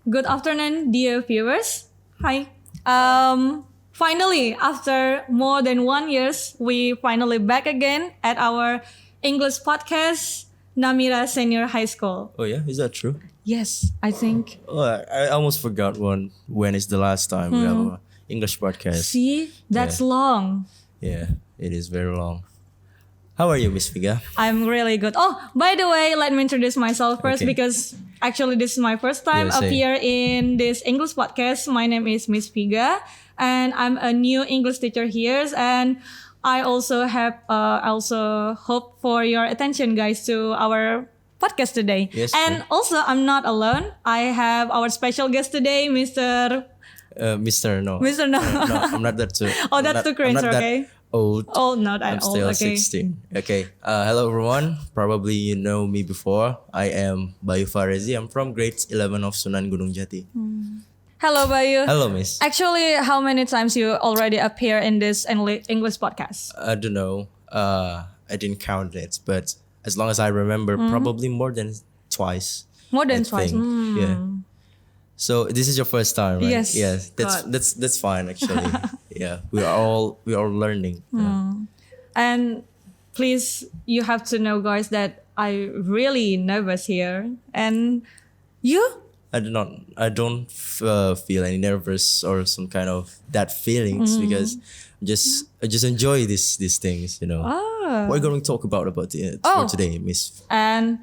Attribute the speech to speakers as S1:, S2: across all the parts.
S1: Good afternoon, dear viewers. Hi. Finally, after more than 1 year, we finally back again at our English podcast, Namira Senior High School.
S2: Oh yeah, is that true?
S1: Yes, I think.
S2: Oh, I almost forgot when is the last time we have an English podcast.
S1: See, that's long.
S2: Yeah, it is very long. How are you, Miss Viga?
S1: I'm really good. Oh, by the way, let me introduce myself first
S2: Okay.
S1: because actually this is my first time
S2: Yeah, same.
S1: appear in this English podcast. My name is Miss Viga and I'm a new English teacher here, and I also hope for your attention, guys, to our podcast today.
S2: Yes,
S1: and
S2: sure.
S1: also I'm not alone. I have our special guest today, Mr.
S2: Mr. No.
S1: Mr. No.
S2: No, I'm not that too.
S1: Oh, that's too cringe,
S2: I'm not
S1: okay?
S2: That old.
S1: Oh, not
S2: I'm
S1: at all.
S2: still
S1: Okay.
S2: 16. Okay. Hello everyone. Probably you know me before. I am Bayu. I'm from grade 11 of Sunan Gunung Jati.
S1: Hello, Bayu.
S2: Hello, Miss.
S1: Actually, how many times you already appear in this English podcast?
S2: I don't know. I didn't count it, but as long as I remember, probably more than twice.
S1: More than
S2: I
S1: twice.
S2: think. Yeah. So this is your first time, right?
S1: Yes.
S2: Yes.
S1: God.
S2: That's fine actually. Yeah. We are all learning.
S1: And please, you have to know, guys, that I really nervous here. And you?
S2: I don't feel any nervous or some kind of that feelings because I just enjoy these things, you know. What are you going to talk about it for today, Miss?
S1: And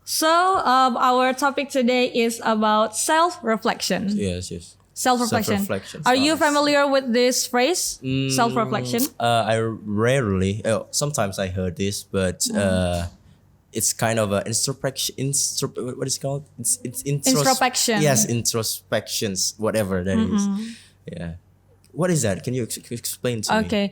S1: so our topic today is about self-reflection.
S2: Yes.
S1: Self-reflection.
S2: Self-reflection.
S1: Are you
S2: Nice.
S1: familiar with this phrase? Self-reflection?
S2: I rarely. Sometimes I heard this, but it's kind of a introspection. What is it called? It's
S1: Introspection.
S2: Yes, introspections. Whatever that is. Yeah. What is that? Can you explain to me?
S1: Okay.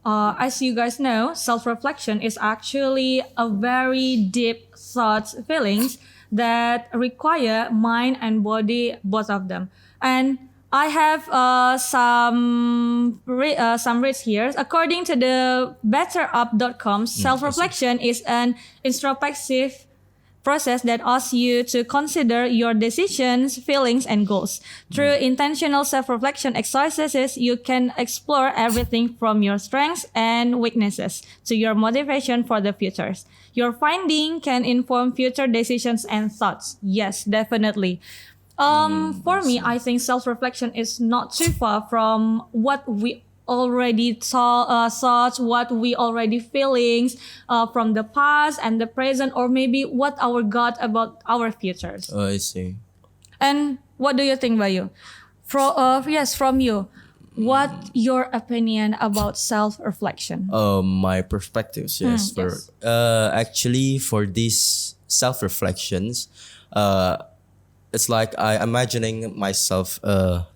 S1: As you guys know, self-reflection is actually a very deep thoughts, feelings that require mind and body, both of them. And I have some reads here. According to the betterup.com, self-reflection is an introspective process that asks you to consider your decisions, feelings, and goals. Through intentional self-reflection exercises, you can explore everything from your strengths and weaknesses to your motivation for the future. Your finding can inform future decisions and thoughts. Yes, definitely. For me, I think self-reflection is not too far from what we already thought, what we already feelings from the past and the present, or maybe what our God about our futures.
S2: Oh, I see.
S1: And what do you think, Bayu? From you, what your opinion about self-reflection?
S2: My perspectives, yes.
S1: Yes.
S2: Actually, for these self-reflections, it's like I imagining myself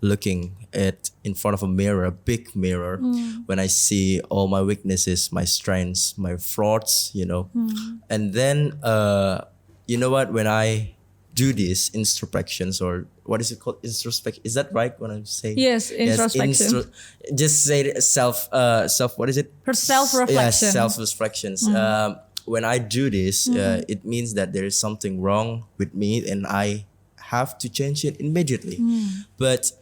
S2: looking at in front of a mirror, a big mirror, when I see all my weaknesses, my strengths, my flaws, you know. And then, you know what? When I do these introspections, or what is it called? Introspection. Is that right? When I'm saying
S1: Yes, introspection.
S2: just say it self. What is it?
S1: For self-reflection.
S2: Yes, self-reflections. When I do this, it means that there is something wrong with me, and I have to change it immediately. But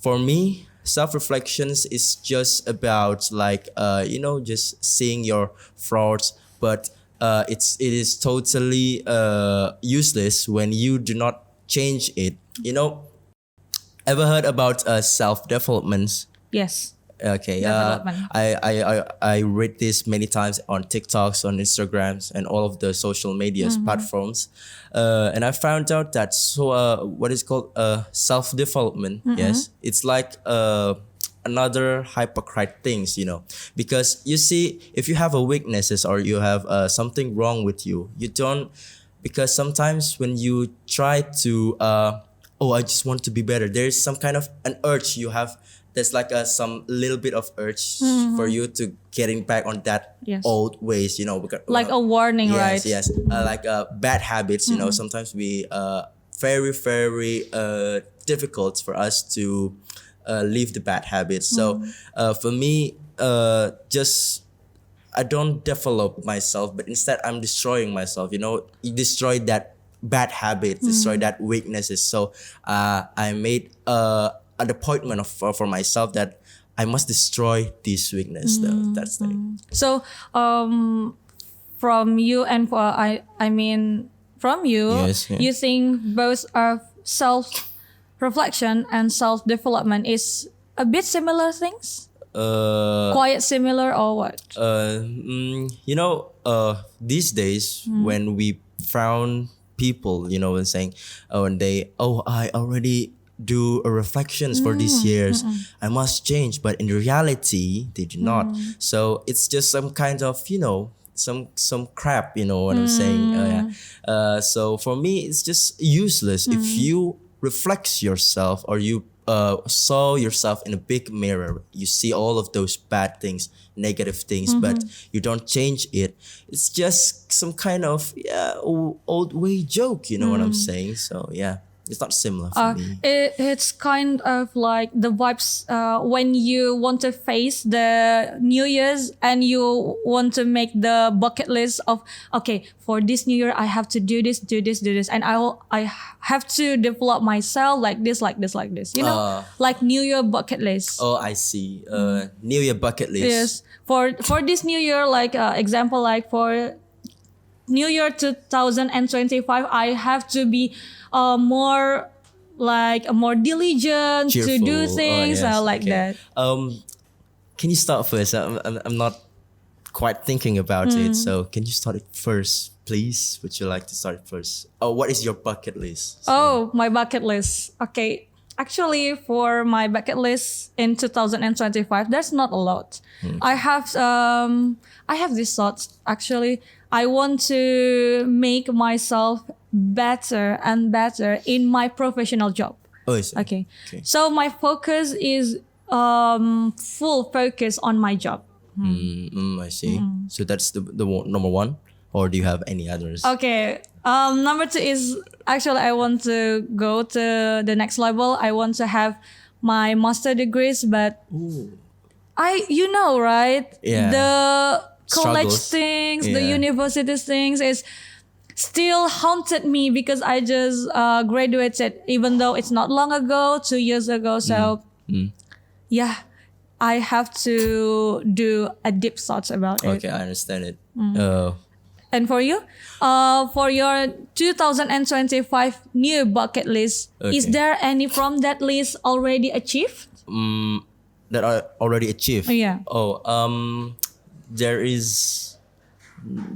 S2: for me, self-reflections is just about like just seeing your flaws, but it is totally useless when you do not change it. You know, ever heard about self-development?
S1: Yes.
S2: Okay.
S1: Development.
S2: I read this many times on TikToks, on Instagrams, and all of the social media platforms, and I found out that what is called self-development. Yes, it's like another hypocrite things, you know, because you see, if you have a weaknesses or you have something wrong with you, you don't, because sometimes when you try to I just want to be better, there's some kind of an urge you have. There's like some little bit of urge for you to getting back on that old ways, you know. Because,
S1: Like a warning, right?
S2: Yes. Like bad habits, you know. Sometimes we very, very difficult for us to leave the bad habits. So for me, just I don't develop myself, but instead I'm destroying myself. You know, you destroy that bad habits, destroy that weaknesses. So I made an appointment for myself that I must destroy this weakness. Though that's the thing.
S1: So, from you and I mean from you,
S2: Yes, yeah.
S1: you think both of self reflection and self development is a bit similar things? Quite similar or what?
S2: These days when we found people, when saying, when they, I already do a reflections for these years, I must change, but in reality they do not. So it's just some kind of some crap, you know what I'm saying. So for me it's just useless. If you reflect yourself, or you saw yourself in a big mirror, you see all of those bad things, negative things, but you don't change it. It's just some kind of old way joke, you know what I'm saying. So yeah, it's not similar for me.
S1: It's kind of like the vibes when you want to face the New Year's and you want to make the bucket list of, okay, for this New Year I have to do this, and I have to develop myself like this. Like New Year bucket list.
S2: Oh, I see. New Year bucket list.
S1: Yes, for this New Year, like example, like for New Year 2025, I have to be more diligent to
S2: Cheerful.
S1: do things that.
S2: Can you start first? I'm not quite thinking about it. So can you start it first, please? Would you like to start it first? Oh, what is your bucket list?
S1: Oh, my bucket list. Okay. Actually, for my bucket list in 2025, there's not a lot. I have these thoughts. Actually, I want to make myself better and better in my professional job.
S2: Oh, I see.
S1: Okay. So my focus is full focus on my job.
S2: I see. So that's the number one, or do you have any others?
S1: Okay. Number two is actually I want to go to the next level. I want to have my master degrees, but right?
S2: Yeah.
S1: The college
S2: Struggles.
S1: things, the
S2: Yeah.
S1: university things is still haunted me because I just graduated, even though it's not long ago, 2 years ago. So yeah, I have to do a deep thoughts about it.
S2: Okay, I understand it.
S1: And for you, for your 2025 new bucket list, is
S2: Okay.
S1: there any from that list already achieved?
S2: That I already achieved.
S1: Yeah.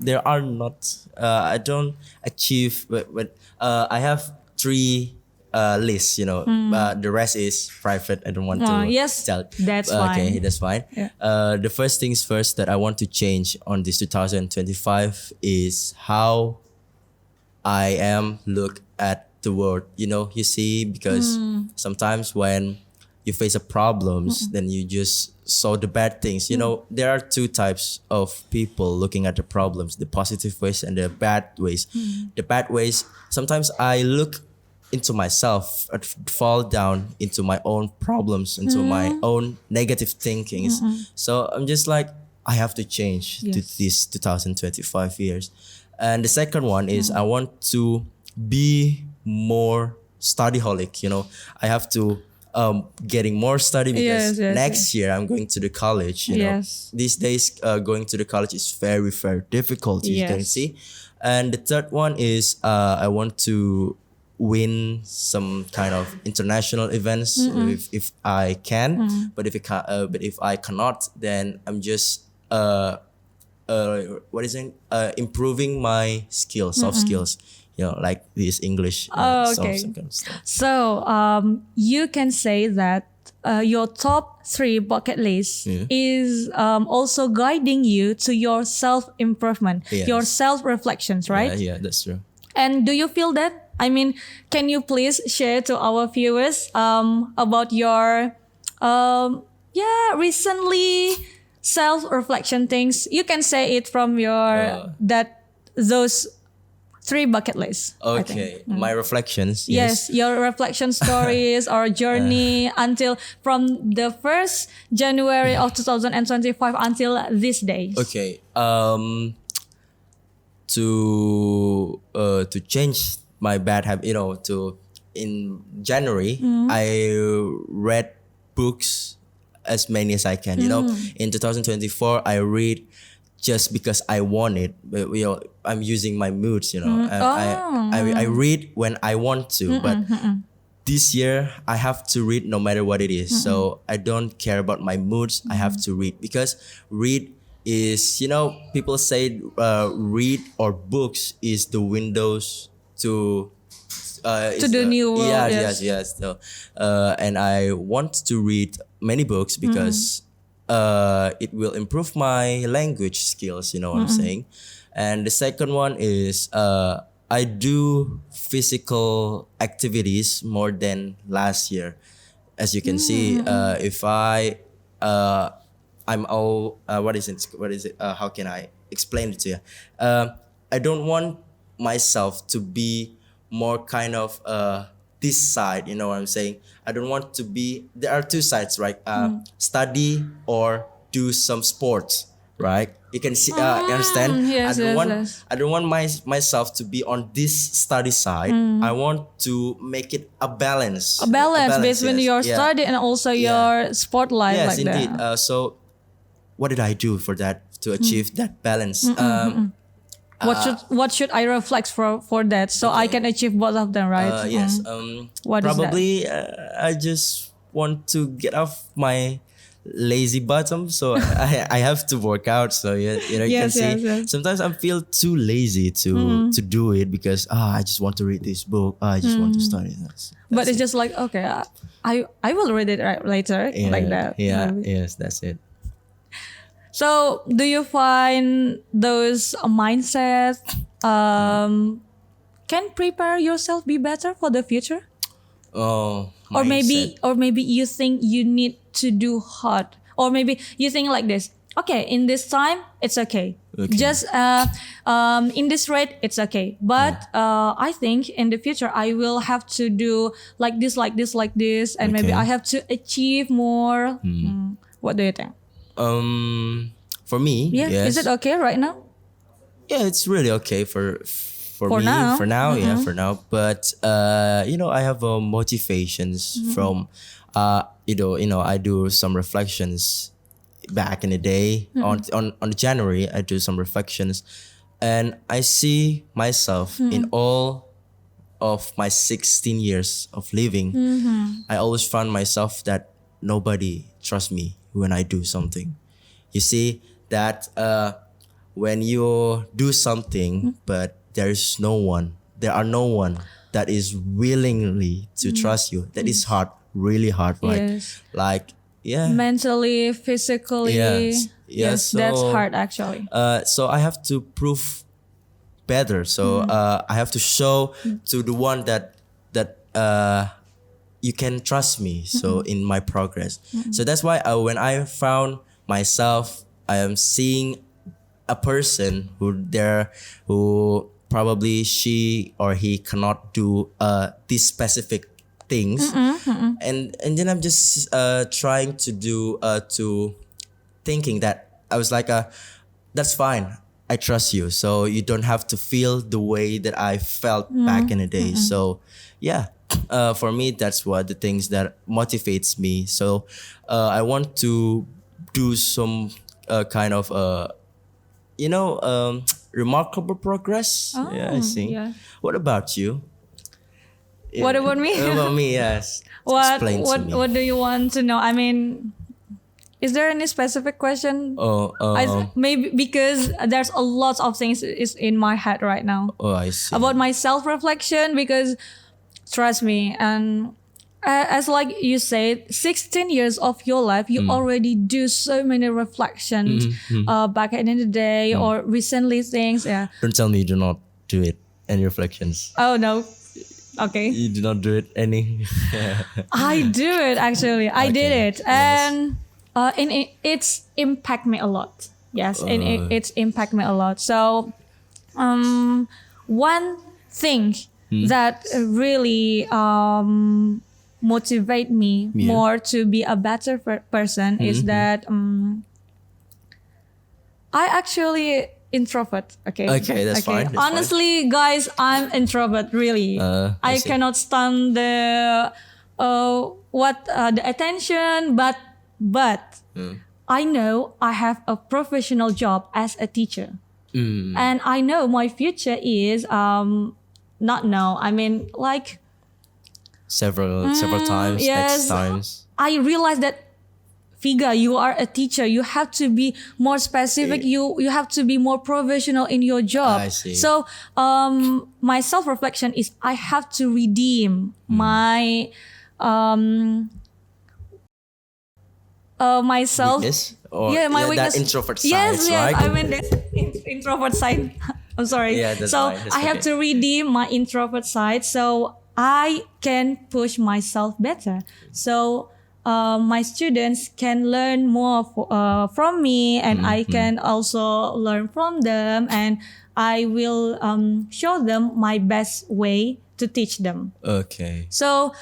S2: There are not. I don't achieve, but I have 3 lists. The rest is private. I don't want to.
S1: Yes,
S2: tell.
S1: that's
S2: Okay,
S1: fine.
S2: that's fine.
S1: Yeah.
S2: The first things first that I want to change on this 2025 is how I am look at the world. You see, because sometimes when you face a problems, then you just saw the bad things. There are 2 types of people looking at the problems: the positive ways and the bad ways. The bad ways, sometimes I look into myself, I fall down into my own problems, into my own negative thinkings. So I'm just like, I have to change to
S1: Yes.
S2: this 2025 years. And the second one is I want to be more studyholic. I have to getting more study because
S1: Yes,
S2: next year I'm going to the college.
S1: Yes.
S2: These days going to the college is very, very difficult, you can
S1: Yes.
S2: see. And the third one is I want to win some kind of international events if I can. But if I cannot, then I'm just improving my skills, soft skills. Like this English.
S1: Okay.
S2: Some kind of stuff.
S1: So you can say that your top 3 bucket list is also guiding you to your self-improvement,
S2: Yes.
S1: your self-reflections, right?
S2: Yeah, that's true.
S1: And do you feel that? I mean, can you please share to our viewers about your recently self-reflection things? You can say it from your those 3 bucket lists. I think.
S2: Okay, my reflections.
S1: Yes, your reflection stories or journey until from the 1st January of 2025 until these days.
S2: Okay. To change my bad habit, to in January, I read books as many as I can. In 2024, I read just because I want it. But I'm using my moods. I read when I want to, but this year I have to read no matter what it is. So I don't care about my moods. I have to read because read is, people say read or books is the windows to
S1: the new world.
S2: Yes. So, and I want to read many books because it will improve my language skills. You know what I'm saying? And the second one is I do physical activities more than last year. As you can see, if I'm all what is it? How can I explain it to you? I don't want myself to be more kind of this side. You know what I'm saying? I don't want to be. There are two sides, right? Study or do some sports, right? You can see, you understand?
S1: Yes,
S2: I don't want myself to be on this study side. I want to make it a balance.
S1: A balance between your
S2: Yeah.
S1: study and also your sport life.
S2: Yes,
S1: like
S2: indeed.
S1: That.
S2: So, what did I do for that to achieve that balance?
S1: What should I reflect for that so I can achieve both of them, right?
S2: Yes.
S1: What is that?
S2: Probably I just want to get off my lazy bottom, so I have to work out. So you
S1: Yes,
S2: can see
S1: yes.
S2: sometimes I feel too lazy to do it because I just want to read this book. I just want to study this.
S1: But it's just like, okay, I will read it later, like that.
S2: Yeah.
S1: Maybe.
S2: Yes, that's it.
S1: So, do you find those mindsets can prepare yourself be better for the future?
S2: Oh,
S1: Or
S2: mindset.
S1: maybe you think you need to do hard, or maybe you think like this. Okay, in this time it's okay.
S2: Okay.
S1: Just in this rate it's okay. But I think in the future I will have to do like this, and maybe
S2: Okay.
S1: I have to achieve more. What do you think?
S2: For me,
S1: Yeah,
S2: yes.
S1: is it okay right now?
S2: Yeah, it's really okay for
S1: For
S2: me
S1: now.
S2: for now. Yeah, for now. But I have motivations from I do some reflections back in the day on January. I do some reflections, and I see myself in all of my 16 years of living. I always found myself that nobody trusts me when I do something. You see that when you do something, but there are no one that is willingly to trust you. That is hard, really hard, right?
S1: Yes.
S2: Like, yeah.
S1: Mentally, physically.
S2: Yes. Yes,
S1: That's
S2: so-
S1: hard actually.
S2: So I have to prove better. So I have to show to the one that you can trust me. So in my progress. So that's why when I found myself, I am seeing a person who probably she or he cannot do these specific things, and then I'm just trying to do to thinking that I was like that's fine. I trust you, so you don't have to feel the way that I felt back in the day. So yeah, for me that's what the things that motivates me. So I want to do some kind of remarkable progress. Yeah, I see.
S1: yeah.
S2: What about you?
S1: What about me?
S2: What about me? Yes. Explain to me.
S1: What do you want to know? I mean, is there any specific question? Maybe because there's a lot of things is in my head right now
S2: I see.
S1: about my self-reflection, because trust me, and as like you said, 16 years of your life, you already do so many reflections back in the day or recently things. Yeah.
S2: Don't tell me you do not do it. Any reflections?
S1: Oh no. Okay.
S2: You do not do it any?
S1: I do it actually. I did
S2: Okay.
S1: it, and it's impact me a lot. Yes, and it's impact me a lot. So, one thing that really motivate me more to be a better person is that I actually introvert. Okay.
S2: Okay, that's fine. That's
S1: Honestly, guys, I'm introvert. Really,
S2: I
S1: I
S2: see.
S1: cannot stand the the attention. But I know I have a professional job as a teacher, and I know my future is not now. I mean, like
S2: Several times,
S1: yes.
S2: next times.
S1: I realized that Viga, you are a teacher. You have to be more specific. You have to be more professional in your job.
S2: I see.
S1: So my self reflection is I have to redeem my myself.
S2: Weakness? Or
S1: My
S2: that
S1: weakness.
S2: introvert side,
S1: Yes,
S2: right?
S1: I mean that's introvert side. I'm sorry.
S2: Yeah, that's
S1: so
S2: fine. That's
S1: I have
S2: okay.
S1: to redeem my introvert side so I can push myself better. So my students can learn more from me, and I can also learn from them, and I will show them my best way to teach them.
S2: Okay.
S1: So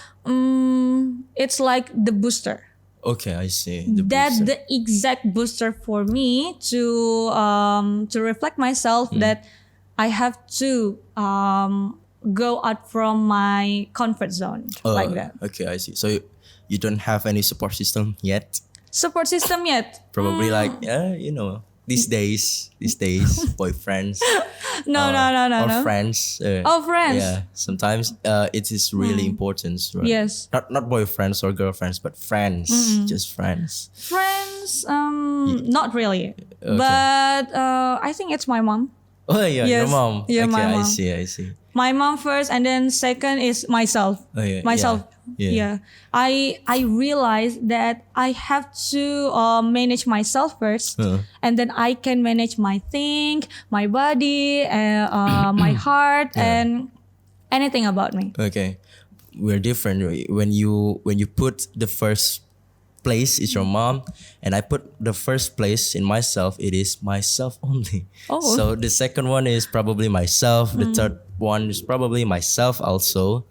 S1: it's like the booster.
S2: Okay, I see.
S1: That's
S2: booster.
S1: the exact booster for me to reflect myself that I have to go out from my comfort zone like that.
S2: Okay, I see. So you don't have any support system yet?
S1: Support system yet?
S2: Probably these days, boyfriends.
S1: No.
S2: Or friends.
S1: Friends.
S2: Yeah, sometimes it is really important, right?
S1: Yes.
S2: Not boyfriends or girlfriends, but friends, just friends.
S1: Friends, not really. But I think it's my mom.
S2: Oh yeah,
S1: Yes.
S2: your mom.
S1: Yeah,
S2: okay,
S1: my mom.
S2: I see.
S1: My mom first, and then second is myself.
S2: Oh, yeah,
S1: Myself.
S2: yeah.
S1: I realized that I have to manage myself first, and then I can manage my think, my body, my heart, and anything about me.
S2: Okay, we're different. When you put the first place is your mom, and I put the first place in myself, it is myself only.
S1: Oh.
S2: So the second one is probably myself. The third one is probably myself also.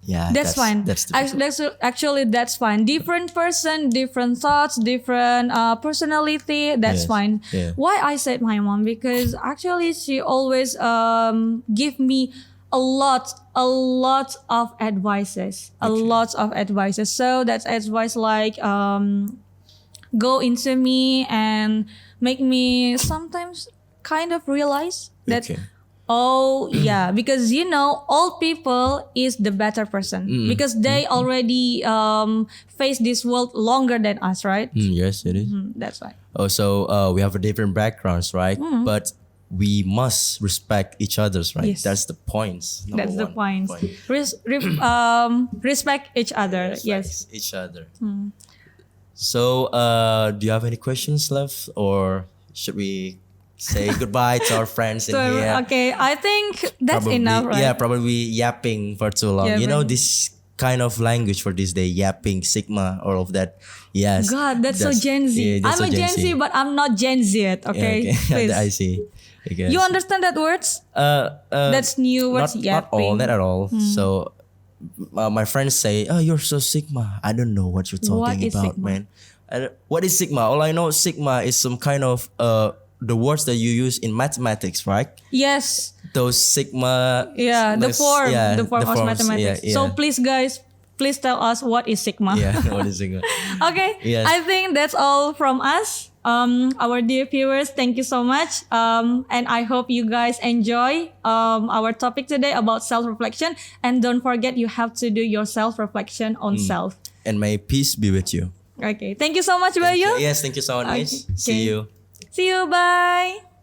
S2: Yeah,
S1: That's fine.
S2: That's the
S1: Actually, that's fine. Different person, different thoughts, different personality. That's
S2: Yes.
S1: fine.
S2: Yeah.
S1: Why I said my mom? Because actually she always give me a lot of advices. A lot of advices. So that's advice like go into me and make me sometimes kind of realize that.
S2: Okay.
S1: Oh yeah, because old people is the better person because they already face this world longer than us, right?
S2: Yes, it is.
S1: That's why.
S2: Oh, so we have a different backgrounds, right? But we must respect each other's, right?
S1: Yes.
S2: That's the points. number
S1: That's the
S2: one
S1: point. Respect each other.
S2: Respect
S1: Yes.
S2: each other. So, do you have any questions left, or should we say goodbye to our friends in
S1: So
S2: here?
S1: okay, I think that's
S2: Probably,
S1: enough, right?
S2: Yeah, probably yapping for too long.
S1: Yapping.
S2: This kind of language for this day, yapping, Sigma, all of that. Yes.
S1: God, that's so Gen Z.
S2: Yeah, that's
S1: I'm
S2: so
S1: a Gen Z, but I'm not Gen Z yet.
S2: Yeah,
S1: Okay, please.
S2: I see. Okay,
S1: You understand that words? That's new words.
S2: Not all, not at all. So, my friends say, "Oh, you're so Sigma." I don't know what you're talking
S1: What is
S2: about,
S1: Sigma?
S2: man. What is Sigma? All I know, Sigma is some kind of the words that you use in mathematics, right?
S1: Yes.
S2: Those Sigma.
S1: Yeah, the form,
S2: yeah,
S1: the form of
S2: forms,
S1: mathematics.
S2: yeah,
S1: So
S2: yeah.
S1: please, guys, please tell us what is sigma.
S2: Yeah, what is Sigma?
S1: Okay,
S2: Yes.
S1: I think that's all from us. Our dear viewers, thank you so much. And I hope you guys enjoy our topic today about self-reflection. And don't forget, you have to do your self-reflection on self.
S2: And may peace be with you.
S1: Okay, thank you so much, Bayu.
S2: Yes, thank you so much.
S1: Okay.
S2: See you.
S1: See you, bye.